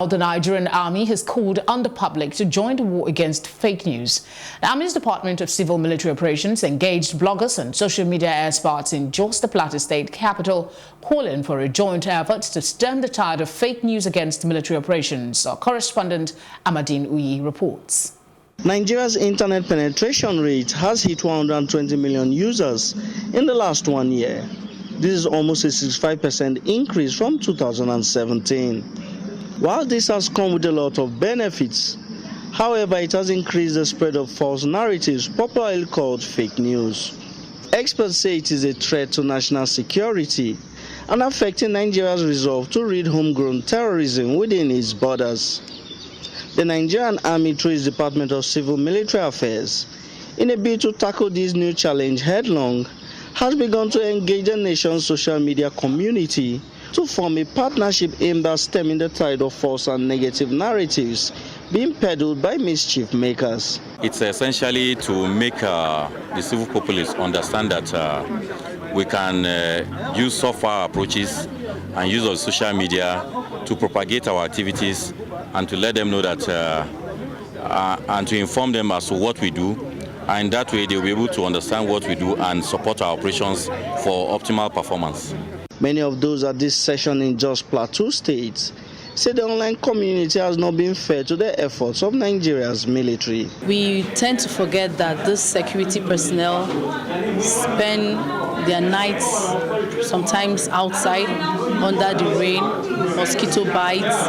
The Nigerian Army has called on the public to join the war against fake news. The Army's Department of Civil Military Operations engaged bloggers and social media experts in Jos, the Plateau State capital, calling for a joint effort to stem the tide of fake news against military operations. Our correspondent Amadin Uyi reports. Nigeria's internet penetration rate has hit 120 million users in the last 1 year. This is almost a 65% increase from 2017. While this has come with a lot of benefits, however, it has increased the spread of false narratives, popularly called fake news. Experts say it is a threat to national security and affecting Nigeria's resolve to rid homegrown terrorism within its borders. The Nigerian Army, through its Department of Civil Military Affairs, in a bid to tackle this new challenge headlong, has begun to engage the nation's social media community to form a partnership aimed at stemming the tide of false and negative narratives being peddled by mischief makers. It's essentially to make the civil populace understand that we can use software approaches and use of social media to propagate our activities and to let them know that and to inform them as to what we do. And that way they'll be able to understand what we do and support our operations for optimal performance. Many of those at this session in Jos Plateau State say the online community has not been fair to the efforts of Nigeria's military. We tend to forget that these security personnel spend their nights sometimes outside, under the rain, mosquito bites,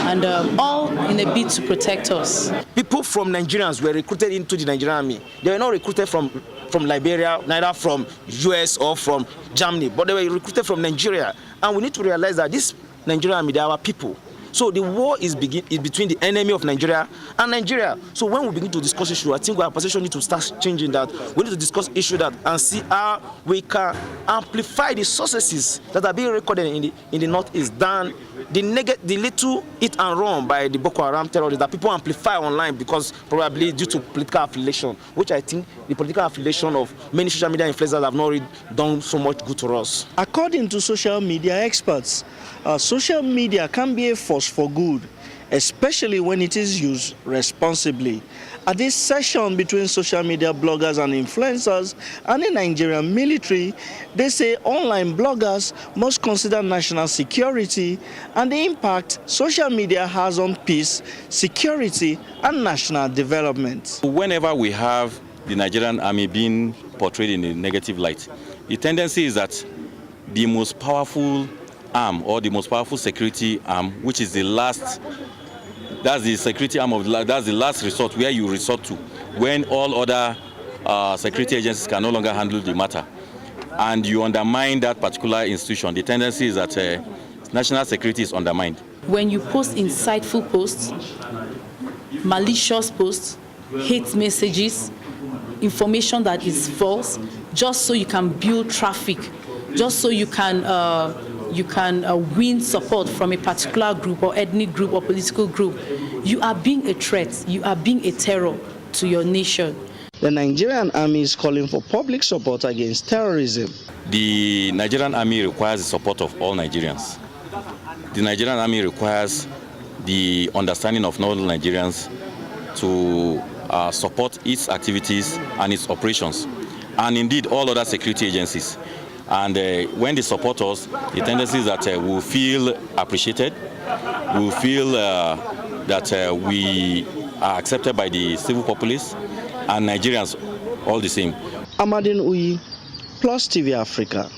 and all in a bid to protect us. People from Nigerians were recruited into the Nigerian Army. They were not recruited from Liberia, neither from US or from Germany, but they were recruited from Nigeria. And we need to realize that this Nigerian Army, they are our people. So the war is between the enemy of Nigeria and Nigeria. So when we begin to discuss issue, I think our position need to start changing that. We need to discuss issue that and see how we can amplify the successes that are being recorded in the Northeast than the little hit and run by the Boko Haram terrorists that people amplify online because probably due to political affiliation, which I think the political affiliation of many social media influencers have not really done so much good to us. According to social media experts, social media can be a force for good, especially when it is used responsibly. At this session between social media bloggers and influencers and the Nigerian military, they say online bloggers must consider national security and the impact social media has on peace, security, and national development. Whenever we have the Nigerian Army being portrayed in a negative light, the tendency is that the most powerful arm or the most powerful security arm, which is the last, that's the security arm of that's the last resort where you resort to when all other security agencies can no longer handle the matter, and you undermine that particular institution. The tendency is that national security is undermined. When you post insightful posts, malicious posts, hate messages, information that is false, just so you can build traffic, just so you can win support from a particular group or ethnic group or political group, you are being a threat, you are being a terror to your nation. The Nigerian Army is calling for public support against terrorism. The Nigerian Army requires the support of all Nigerians. The Nigerian Army requires the understanding of all Nigerians to support its activities and its operations, and indeed all other security agencies. And when they support us, the tendency is that we'll feel appreciated, we'll feel that we are accepted by the civil populace and Nigerians all the same. Amadin Uyi, Plus TV Africa.